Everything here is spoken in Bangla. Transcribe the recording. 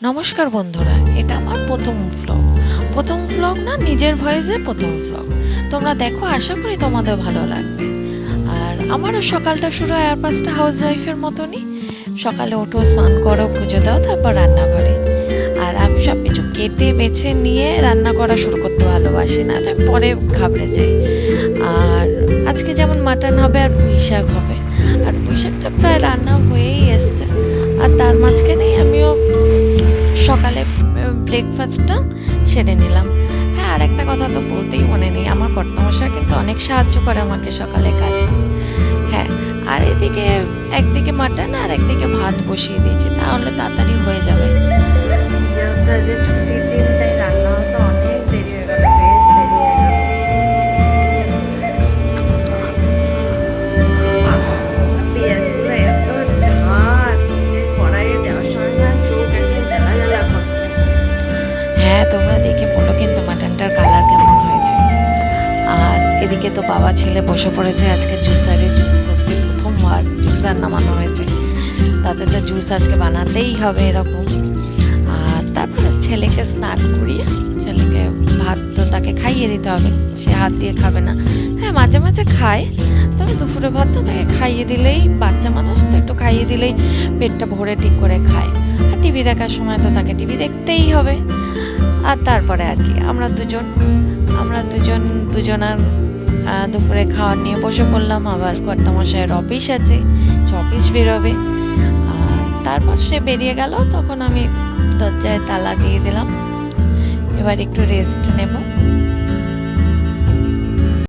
নমস্কার বন্ধুরা, এটা আমার প্রথম ভ্লগ না, নিজের ভয়েসে প্রথম ভ্লগ। তোমরা দেখো, আশা করি তোমাদের ভালো লাগবে। আর আমারও সকালটা শুরু হয় আর 5টা হাউস ওয়াইফের মতনই। সকালে ওঠো, স্নান করো, পুজো দাও, তারপর রান্নাঘরে। আর আমি সব কিছু কেটে বেছে নিয়ে রান্না করা শুরু করতে ভালোবাসি, না তো পরে ঘাবড়ে যাই। আর আজকে যেমন মাটন হবে আর পুঁই শাক হবে, আর পুঁই শাকটা প্রায় রান্না হয়েই এসছে। আর তার মাঝখানেই আমিও সকালে ব্রেকফাস্টটা সেরে নিলাম। হ্যাঁ, আর একটা কথা তো বলতেই মনে নেই, আমার কর্তামশাই কিন্তু অনেক সাহায্য করে আমাকে সকালে কাজে। হ্যাঁ, আর এদিকে একদিকে মাটন আর একদিকে ভাত বসিয়ে দিয়েছি, তাহলে তাড়াতাড়ি হয়ে যাবে। যেহেতু আজকে ছুটির দিন, তাই রান্না হতে অনেক দেরি হয়ে গেল, বেশ দেরি হয়ে গেল। পেঁয়াজগুলো এত ঝাঁজ যে কড়াইয়ে দেওয়ার সময় না চোখ একদম জ্বালা জ্বালা করছে। হ্যাঁ, তোমরা দেখে বলো কিন্তু মাটনটার কালার কেমন হয়েছে। আর এদিকে তো বাবা ছেলে বসে পড়েছে আজকে জুসারে জুস করতে, প্রথমবার জুসার নামানো হয়েছে। তাদের তো জুস আজকে বানাতেই হবে এরকম। আর তারপরে ছেলেকে স্নান করিয়ে ছেলেকে ভাত তো তাকে খাইয়ে দিতে হবে, সে হাত দিয়ে খাবে না। হ্যাঁ, মাঝে মাঝে খায়, তবে দুপুরে ভাতটা তাকে খাইয়ে দিলেই, বাচ্চা মানুষ তো একটু খাইয়ে দিলেই পেটটা ভরে ঠিক করে খায়। আর টিভি দেখার সময় তো তাকে টিভি দেখতেই হবে। আর তারপরে আর কি আমরা দুজনার দুপুরে খাওয়ার নিয়ে বসে পড়লাম। আবার কর্তামশাইয়ের অফিস আছে, সে অফিস বেরোবে। আর তারপর সে বেরিয়ে গেল, তখন আমি দরজায় তালা দিয়ে দিলাম। এবার একটু রেস্ট নেব।